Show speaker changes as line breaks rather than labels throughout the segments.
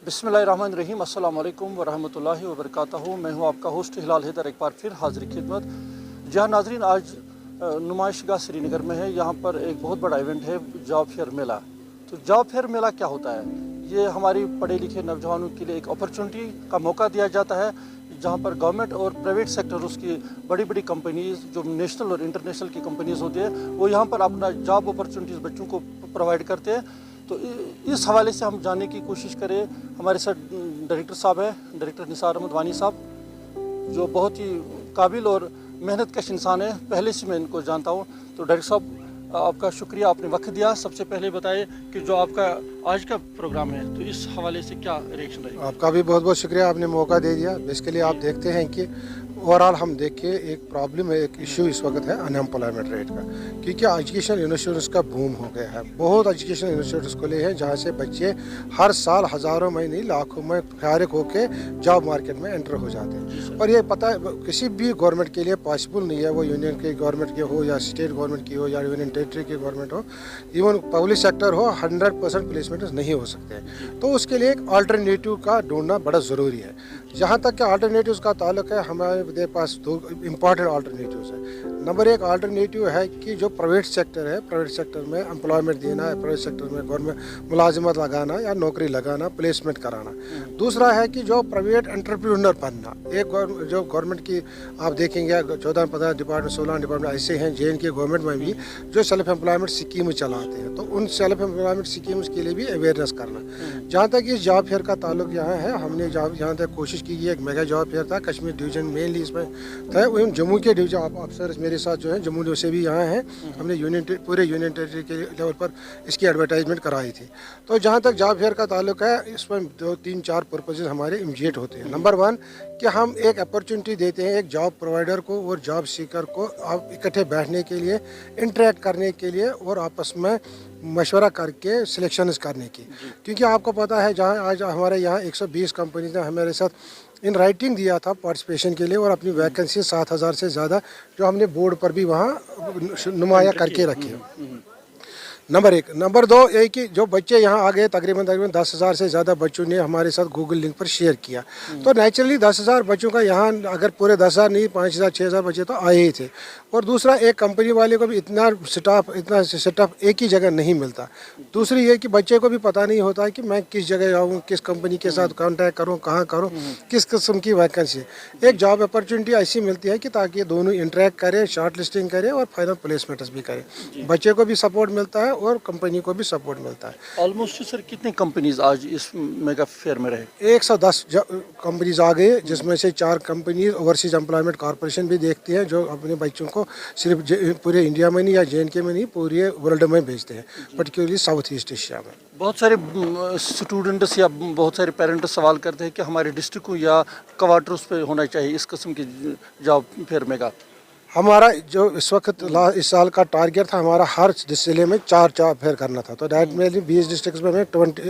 बिस्मिल्लाहिर्रहमानिर्रहीम, अस्सलाम वालेकुम वरहमतुल्लाहि वबरकातुहू। मैं हूँ आपका होस्ट हिलाल हैदर, एक बार फिर हाजिर खिदमत। जहाँ नाजरीन आज नुमाइशगाह श्रीनगर में है, यहाँ पर एक बहुत बड़ा इवेंट है, जॉब फेयर मेला। तो जॉब फेयर मेला क्या होता है? ये हमारी पढ़े लिखे नौजवानों के लिए एक अपॉर्चुनिटी का मौका दिया जाता है, जहाँ पर गवर्नमेंट और प्राइवेट सेक्टर, उसकी बड़ी बड़ी कंपनीज़ जो नेशनल और इंटरनेशनल की कंपनीज़ होती है, वो यहाँ पर अपना जॉब अपॉर्चुनिटीज़ बच्चों को प्रोवाइड करते हैं। तो इस हवाले से हम जानने की कोशिश करें। हमारे साथ डायरेक्टर साहब हैं, डायरेक्टर निसार अहमद वानी साहब, जो बहुत ही काबिल और मेहनत कश इंसान है, पहले से मैं इनको जानता हूँ। तो डायरेक्टर साहब, आपका शुक्रिया, आपने वक्त दिया। सबसे पहले बताइए कि जो आपका आज का प्रोग्राम है, तो इस हवाले से क्या रिएक्शन रहेगा?
आपका भी बहुत बहुत शुक्रिया, आपने मौका दे दिया। बेसिकली आप देखते हैं कि ओवरऑल हम देखें एक प्रॉब्लम है, एक इशू इस वक्त है अनएम्प्लॉयमेंट रेट का, क्योंकि एजुकेशन इंस्टीट्यूट्स का बूम हो गया है। बहुत एजुकेशन इंस्टीट्यूट्स खुले हैं जहाँ से बच्चे हर साल हज़ारों में नहीं लाखों में फारिग होकर जॉब मार्केट में एंटर हो जाते हैं। और ये पता है किसी भी गवर्नमेंट के लिए पॉसिबल नहीं है, वो यूनियन के गवर्नमेंट के हो या स्टेट गवर्नमेंट की हो या यूनियन टेरिटरी की गवर्नमेंट हो, इवन पब्लिक सेक्टर हो, 100% प्लेसमेंट नहीं हो सकते। तो उसके लिए एक अल्टरनेटिव का ढूंढना बड़ा ज़रूरी है। जहाँ तक कि अल्टरनेटिव्स का ताल्लुक है, हमारे पास दो इम्पॉर्टेंट अल्टरनेटिव्स है। नंबर एक अल्टरनेटिव है कि जो प्राइवेट सेक्टर है, प्राइवेट सेक्टर में एम्प्लॉयमेंट देना है, प्राइवेट सेक्टर में गवर्नमेंट मुलाजिमत लगाना या नौकरी लगाना, प्लेसमेंट कराना। दूसरा है कि जो प्राइवेट एंटरप्रेन्योर बनना। एक जो गवर्नमेंट की आप देखेंगे 14-15 डिपार्टमेंट, 16 डिपार्टमेंट ऐसे हैं JNK के गवर्नमेंट में भी जो सेल्फ एम्प्लॉयमेंट स्कीम चलाते हैं। तो उन सेल्फ एम्प्लॉयमेंट स्कीम्स के लिए भी अवेयरनेस करना। जहाँ तक इस जॉब फेयर का ताल्लुक यहाँ है, हमने यहाँ तक कोशिश की एक मेगा जॉब फेयर था, कश्मीर डिवीजन मेनली इसमें था। जम्मू के डिवीजन अफसर मेरे साथ जो है जम्मू से भी यहाँ हैं, हमने पूरे यूनियन टेरिटरी के लेवल पर इसकी एडवर्टाइजमेंट कराई थी। तो जहाँ तक जॉब फेयर का ताल्लुक है, इसमें 2-3-4 पर्पजेज हमारे इमीडिएट होते हैं। नंबर 1 कि हम एक अपॉर्चुनिटी देते हैं एक जॉब प्रोवाइडर को और जॉब सीकर को आप इकट्ठे बैठने के लिए, इंटरेक्ट करने के लिए और आपस में मशवरा करके सिलेक्शंस करने की। क्योंकि आपको पता है जहाँ आज हमारे यहाँ 120 कंपनीज ने हमारे साथ इन राइटिंग दिया था पार्टिसिपेशन के लिए, और अपनी वैकेंसी 7,000 से ज़्यादा जो हमने बोर्ड पर भी वहाँ नुमाया करके रखी है। नंबर 1। नंबर 2 ये कि जो बच्चे यहाँ आ गए, तकरीबन 10,000 से ज़्यादा बच्चों ने हमारे साथ गूगल लिंक पर शेयर किया। तो नेचुरली 10,000 बच्चों का यहाँ अगर पूरे 10,000 नहीं 5,000 6,000 बच्चे तो आए ही थे। और दूसरा, एक कंपनी वाले को भी इतना सेटअप एक ही जगह नहीं मिलता। दूसरी ये कि बच्चे को भी पता नहीं होता है कि मैं किस जगह जाऊँ, किस कंपनी के साथ कॉन्टैक्ट करूँ, कहाँ करूँ, किस किस्म की वैकेंसी। एक जॉब अपॉर्चुनिटी ऐसी मिलती है कि ताकि दोनों इंटरेक्ट करें, शॉर्ट लिस्टिंग करें और फाइनल प्लेसमेंट्स भी करें। बच्चे को भी सपोर्ट मिलता है और कंपनी को भी सपोर्ट मिलता है।
ऑलमोस्ट सर कितनी कंपनीज आज इस मेगा फेयर में रहे?
110 कंपनीज आ गए, जिसमें से 4 कंपनीज ओवरसीज एम्प्लॉयमेंट कॉर्पोरेशन भी देखती हैं, जो अपने बच्चों को सिर्फ पूरे इंडिया में नहीं या JNK में नहीं, पूरे वर्ल्ड में भेजते हैं, पर्टिकुलरली साउथ ईस्ट एशिया में।
बहुत सारे स्टूडेंट्स या बहुत सारे पेरेंट्स सवाल करते हैं कि हमारे डिस्ट्रिक्ट या क्वार्टर्स पे होना चाहिए इस किस्म की जॉब फेयर मेगा।
हमारा जो इस वक्त इस साल का टारगेट था, हमारा हर जिले में 4 जॉब फेयर करना था। तो दैट में 20 डिस्ट्रिक्ट में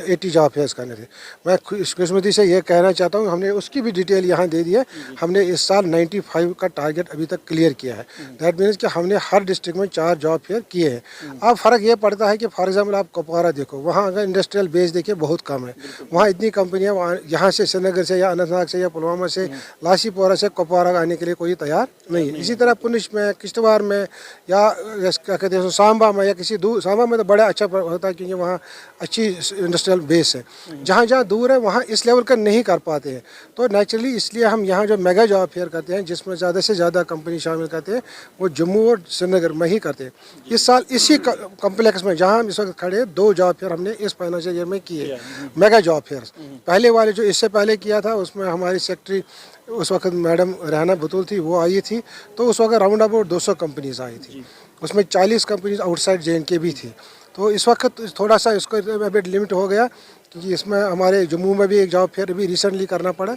80 जॉब फेयर्स करने थे। मैं खुशकिस्मती से ये कहना चाहता हूँ, हमने उसकी भी डिटेल यहाँ दे दी है। हमने इस साल 95 का टारगेट अभी तक क्लियर किया है। दैट मीन्स कि हमने हर डिस्ट्रिक्ट में 4 जॉब फेयर किए हैं। अब फ़र्क ये पड़ता है कि फॉर एग्जाम्पल आप कुपवारा देखो, वहाँ अगर इंडस्ट्रियल बेस देखिए बहुत कम है। वहाँ इतनी कंपनियाँ यहाँ से श्रीनगर से या अनंतनाग से या पुलवामा से, लासीपोरा से कुपवारा आने के लिए कोई तैयार नहीं है। इसी तरह में, किश्तवाड़ में या क्या कहते हैं सांबा में, या किसी दूर, सांबा में तो बड़ा अच्छा होता है क्योंकि वहाँ अच्छी इंडस्ट्रियल बेस है। जहाँ जहाँ दूर है वहाँ इस लेवल का नहीं कर पाते हैं। तो नेचुरली इसलिए हम यहाँ जो मेगा जॉब फेयर करते हैं, जिसमें ज़्यादा से ज़्यादा कंपनी शामिल करते हैं, वो जम्मू और श्रीनगर में ही करते हैं। इस साल इसी कम्प्लेक्स में जहाँ हम इस वक्त खड़े 2 जॉब फेयर हमने इस फाइनेंशियल ईयर में किए, मेगा जॉब फेयर। पहले वाले जो इससे पहले किया था, उसमें हमारी सेक्रेटरी उस वक्त मैडम रहना बतूल थी, वो आई थी। तो उस वक्त राउंड अबाउट 200 कंपनीज आई थी, उसमें 40 कंपनीज आउटसाइड JNK भी थी। तो इस वक्त थोड़ा सा इसको अभी लिमिट हो गया, क्योंकि इसमें हमारे जम्मू में भी एक जॉब फेयर भी रिसेंटली करना पड़ा,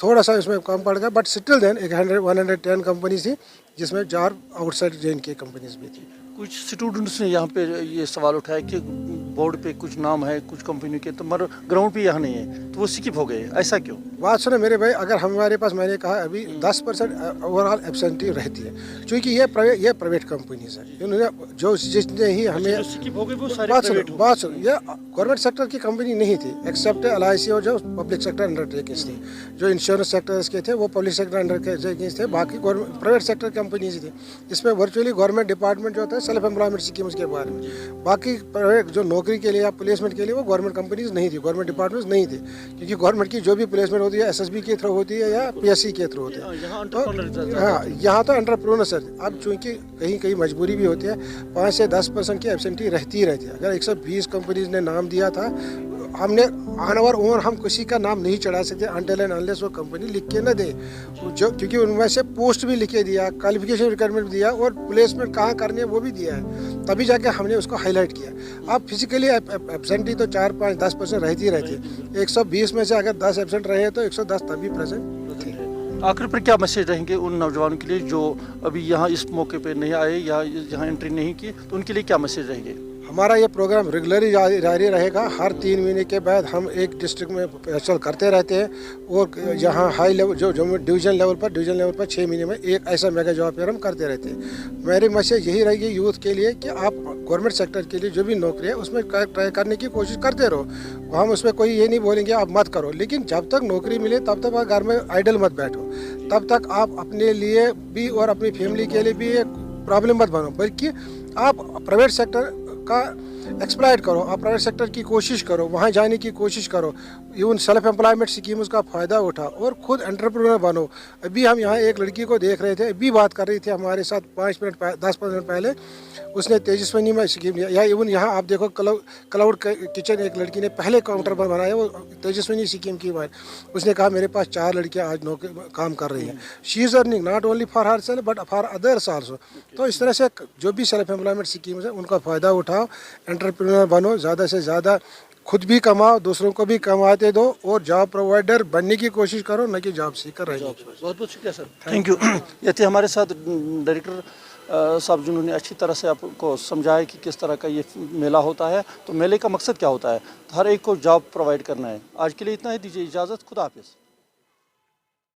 थोड़ा सा इसमें कम पड़ गया। बट स्टिल देन 110 कंपनीज थी, जिसमें 4 आउटसाइड JNK कंपनीज भी थी।
कुछ स्टूडेंट्स ने यहाँ पे ये सवाल उठाया कि बोर्ड पे कुछ नाम है कुछ कंपनी के, तो मगर ग्राउंड पे यहाँ नहीं है, तो वो स्किप हो गए, ऐसा क्यों?
बात सुनो मेरे भाई, अगर हमारे पास, मैंने कहा अभी 10% ओवरऑल एब्सेंटी रहती है, क्योंकि ये प्राइवेट कंपनीज है, इन्होंने जो जिसने ही हमें
स्किप हो गए वो सारे
बात
प्राइवेट
सुनो, बात सुनो, ये गवर्नमेंट सेक्टर की कंपनी नहीं थी, एक्सेप्ट LIC और जो पब्लिक सेक्टर अंडरटेकिंग्स थी, जो इंश्योरेंस सेक्टर्स के थे वो पब्लिक सेक्टर अंडरटेकिंग्स थे, बाकी प्राइवेट सेक्टर कंपनीज थी। इसमें वर्चुअली गवर्नमेंट डिपार्टमेंट जो होता है सेल्फ एम्प्लॉयमेंट स्कीम्स के बारे में, बाकी प्राइवेट जो नौकरी के लिए या प्लेसमेंट के लिए वो गवर्नमेंट कंपनीज नहीं थी, गवर्नमेंट डिपार्टमेंट्स नहीं थे, क्योंकि गवर्नमेंट की जो भी प्लेसमेंट होती है SSB के थ्रू होती है या PSC के थ्रू होती है। तो हाँ, यहाँ तो एंटरप्रेन्योर्स है। अब चूँकि कहीं कहीं मजबूरी भी होती है, 5 से 10% की एब्सेंटी रहती ही रहती है। अगर 120 कंपनीज ने नाम दिया था, हमने ऑन आवर ओन हम किसी का नाम नहीं चढ़ा सकते अनटिल एंड अनलेस वो कंपनी लिख के न दे, जो क्योंकि उनमें से पोस्ट भी लिखे दिया, क्वालिफिकेशन रिक्वायरमेंट भी दिया और प्लेसमेंट कहाँ करनी है वो भी दिया है, तभी जाके हमने उसको हाईलाइट किया। अब फिजिकली एब्सेंटी तो 4, 5, 10% रहती ही रहती है। 120 में से अगर 10 एब्सेंट रहे तो 110 तभी प्रेजेंट थे।
आखिर पर क्या मैसेज रहेंगे उन नौजवानों के लिए जो अभी यहाँ इस मौके पे नहीं आए या यहाँ एंट्री नहीं की, तो उनके लिए क्या मैसेज रहेंगे?
हमारा ये प्रोग्राम रेगुलरली जारी रहेगा। हर 3 महीने के बाद हम एक डिस्ट्रिक्ट में फेस्टिवल करते रहते हैं और यहाँ हाई लेवल जो डिवीजन लेवल पर 6 महीने में एक ऐसा मेगा जॉब फेयर हम करते रहते हैं। मेरी मैसेज यही रहेगी यूथ के लिए कि आप गवर्नमेंट सेक्टर के लिए जो भी नौकरी है उसमें ट्राई करने की कोशिश करते रहो। हम उसमें कोई ये नहीं बोलेंगे आप मत करो, लेकिन जब तक नौकरी मिले तब तक घर में आइडल मत बैठो, तब तक आप अपने लिए भी और अपनी फैमिली के लिए भी एक प्रॉब्लम मत बनो, बल्कि आप प्राइवेट सेक्टर का एक्सप्लॉइट करो, आप प्राइवेट सेक्टर की कोशिश करो, वहाँ जाने की कोशिश करो, इवन सेल्फ एम्प्लॉयमेंट स्कीम्स का फ़ायदा उठा और ख़ुद एंटरप्रेन्योर बनो। अभी हम यहाँ एक लड़की को देख रहे थे, अभी बात कर रही थी हमारे साथ 10 मिनट पहले, उसने तेजस्विनी में स्कीम लिया। या इवन यहाँ आप देखो क्लाउड किचन एक लड़की ने पहले काउंटर पर बनाया, वो तेजस्विनी स्कीम की बात। उसने कहा मेरे पास 4 लड़कियाँ आज काम कर रही हैं। She is earning not only for her self but for others also. तो इस तरह से जो भी सेल्फ एम्प्लॉयमेंट स्कीम्स हैं उनका फ़ायदा उठाओ, एंटरप्रेन्योर बनो, ज़्यादा से ज़्यादा खुद भी कमाओ, दूसरों को भी कमाते दो और जॉब प्रोवाइडर बनने की कोशिश करो, न कि जॉब सीकर रहने की।
बहुत बहुत शुक्रिया सर, थैंक यू। ये थे हमारे साथ डायरेक्टर साहब जिन्होंने अच्छी तरह से आपको समझाया कि किस तरह का ये मेला होता है, तो मेले का मकसद क्या होता है, हर एक को जॉब प्रोवाइड करना है। आज के लिए इतना ही, दीजिए इजाज़त, खुदा हाफिज़।